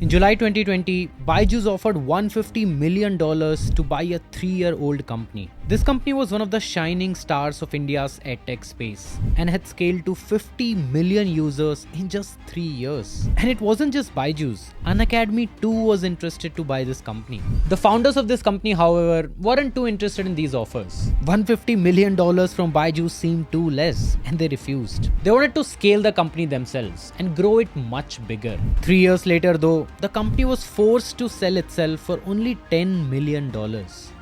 In July 2020, BYJU'S offered $150 million to buy a 3-year-old company. This company was one of the shining stars of India's edtech space and had scaled to 50 million users in just 3 years. And it wasn't just BYJU'S. Unacademy too was interested to buy this company. The founders of this company, however, weren't too interested in these offers. $150 million from BYJU'S seemed too less, and they refused. They wanted to scale the company themselves and grow it much bigger. 3 years later though, the company was forced to sell itself for only $10 million.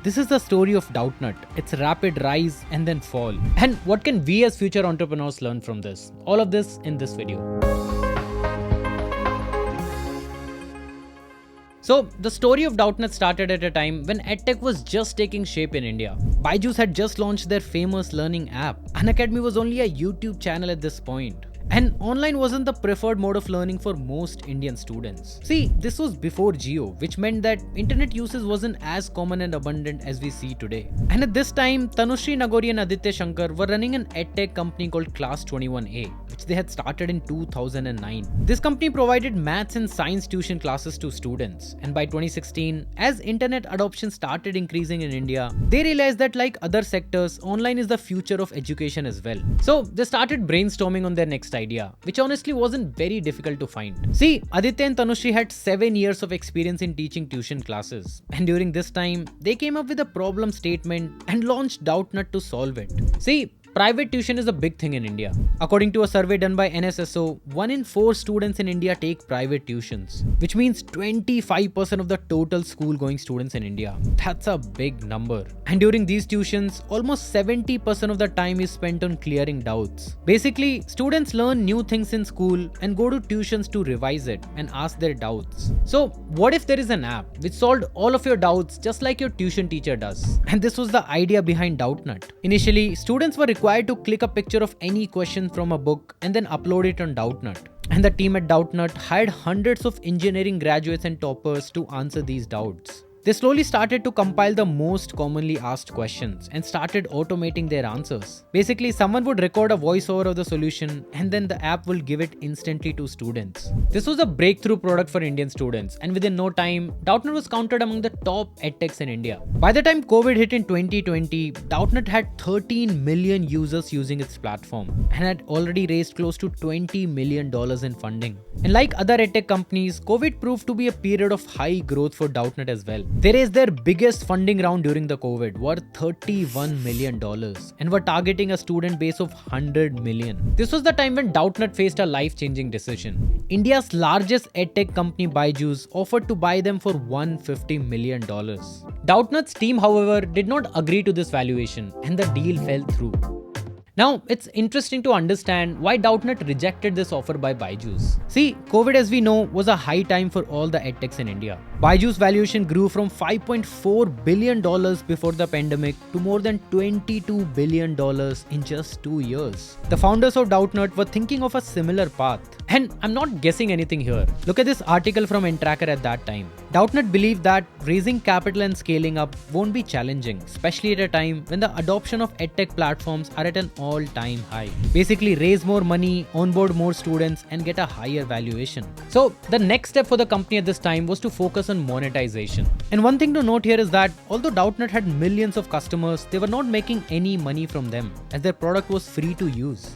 This is the story of Doubtnut, its rapid rise and then fall. And what can we as future entrepreneurs learn from this? All of this in this video. So, the story of Doubtnut started at a time when edtech was just taking shape in India. BYJU'S had just launched their famous learning app. Unacademy was only a YouTube channel at this point. And online wasn't the preferred mode of learning for most Indian students. See, this was before Jio, which meant that internet usage wasn't as common and abundant as we see today. And at this time, Tanushree, Nagori and Aditya Shankar were running an edtech company called Class 21A, which they had started in 2009. This company provided maths and science tuition classes to students. And by 2016, as internet adoption started increasing in India, they realized that like other sectors, online is the future of education as well. So they started brainstorming on their next idea, which honestly wasn't very difficult to find. See, Aditya and Tanushree had 7 years of experience in teaching tuition classes, and during this time, they came up with a problem statement and launched Doubtnut to solve it. See, private tuition is a big thing in India. According to a survey done by NSSO, 1 in 4 students in India take private tuitions, which means 25% of the total school-going students in India. That's a big number. And during these tuitions, almost 70% of the time is spent on clearing doubts. Basically, students learn new things in school and go to tuitions to revise it and ask their doubts. So, what if there is an app which solved all of your doubts just like your tuition teacher does? And this was the idea behind Doubtnut. Initially, students were required to click a picture of any question from a book and then upload it on Doubtnut. And the team at Doubtnut hired hundreds of engineering graduates and toppers to answer these doubts. They slowly started to compile the most commonly asked questions and started automating their answers. Basically, someone would record a voiceover of the solution and then the app will give it instantly to students. This was a breakthrough product for Indian students, and within no time, Doubtnut was counted among the top edtechs in India. By the time COVID hit in 2020, Doubtnut had 13 million users using its platform and had already raised close to $20 million in funding. And like other edtech companies, COVID proved to be a period of high growth for Doubtnut as well. They raised their biggest funding round during the COVID, worth $31 million, and were targeting a student base of 100 million. This was the time when Doubtnut faced a life-changing decision. India's largest edtech company BYJU'S offered to buy them for $150 million. Doubtnut's team, however, did not agree to this valuation, and the deal fell through. Now, it's interesting to understand why Doubtnut rejected this offer by BYJU'S. See, COVID, as we know, was a high time for all the edtechs in India. BYJU'S valuation grew from $5.4 billion before the pandemic to more than $22 billion in just 2 years. The founders of Doubtnut were thinking of a similar path. And I'm not guessing anything here. Look at this article from Tracker at that time. Doubtnut believed that raising capital and scaling up won't be challenging, especially at a time when the adoption of edtech platforms are at an all-time high. Basically, raise more money, onboard more students, and get a higher valuation. So, the next step for the company at this time was to focus on monetization. And one thing to note here is that although Doubtnut had millions of customers, they were not making any money from them, as their product was free to use.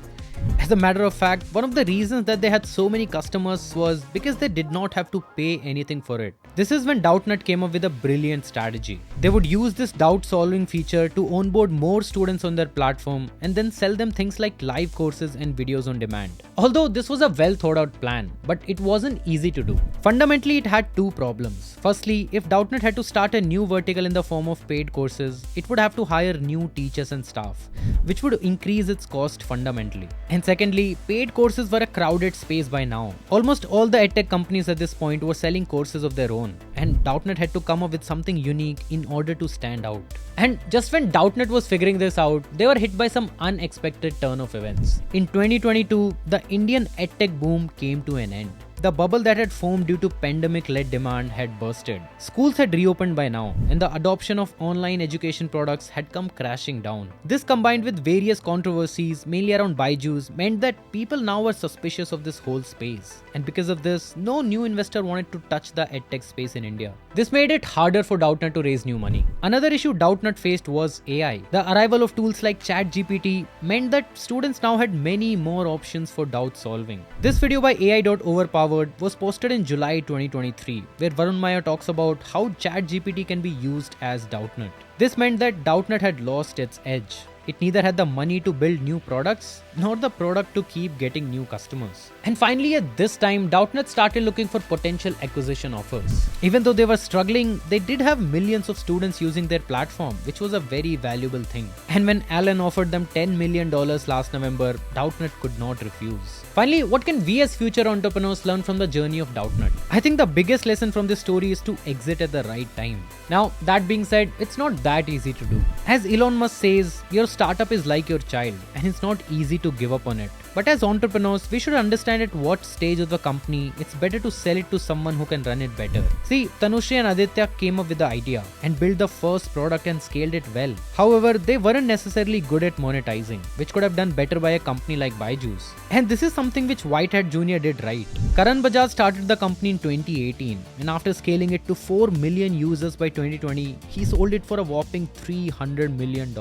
As a matter of fact, one of the reasons that they had so many customers was because they did not have to pay anything for it. This is when Doubtnut came up with a brilliant strategy. They would use this doubt-solving feature to onboard more students on their platform and then sell them things like live courses and videos on demand. Although this was a well-thought-out plan, but it wasn't easy to do. Fundamentally, it had two problems. Firstly, if Doubtnut had to start a new vertical in the form of paid courses, it would have to hire new teachers and staff, which would increase its cost fundamentally. And secondly, paid courses were a crowded space by now. Almost all the edtech companies at this point were selling courses of their own, and Doubtnut had to come up with something unique in order to stand out. And just when Doubtnut was figuring this out, they were hit by some unexpected turn of events. In 2022, the Indian edtech boom came to an end. The bubble that had formed due to pandemic-led demand had bursted. Schools had reopened by now, and the adoption of online education products had come crashing down. This combined with various controversies, mainly around BYJU'S, meant that people now were suspicious of this whole space. And because of this, no new investor wanted to touch the edtech space in India. This made it harder for Doubtnut to raise new money. Another issue Doubtnut faced was AI. The arrival of tools like ChatGPT meant that students now had many more options for doubt solving. This video by AI.overpowered was posted in July 2023, where Varun Maya talks about how ChatGPT can be used as Doubtnut. This meant that Doubtnut had lost its edge. It neither had the money to build new products, nor the product to keep getting new customers. And finally, at this time, Doubtnut started looking for potential acquisition offers. Even though they were struggling, they did have millions of students using their platform, which was a very valuable thing. And when Alan offered them $10 million last November, Doubtnut could not refuse. Finally, what can we as future entrepreneurs learn from the journey of Doubtnut? I think the biggest lesson from this story is to exit at the right time. Now, that being said, it's not that easy to do. As Elon Musk says, your startup is like your child, and it's not easy to give up on it. But as entrepreneurs, we should understand at what stage of the company it's better to sell it to someone who can run it better. See, Tanushree and Aditya came up with the idea and built the first product and scaled it well. However, they weren't necessarily good at monetizing, which could have done better by a company like BYJU'S. And this is something which Whitehead Jr. did right. Karan Bajaj started the company in 2018, and after scaling it to 4 million users by 2020, he sold it for a whopping $300 million.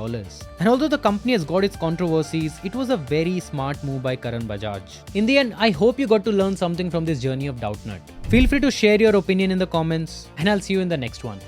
And although the company has got its controversies, it was a very smart move by Karan Bajaj. In the end, I hope you got to learn something from this journey of Doubtnut. Feel free to share your opinion in the comments, and I'll see you in the next one.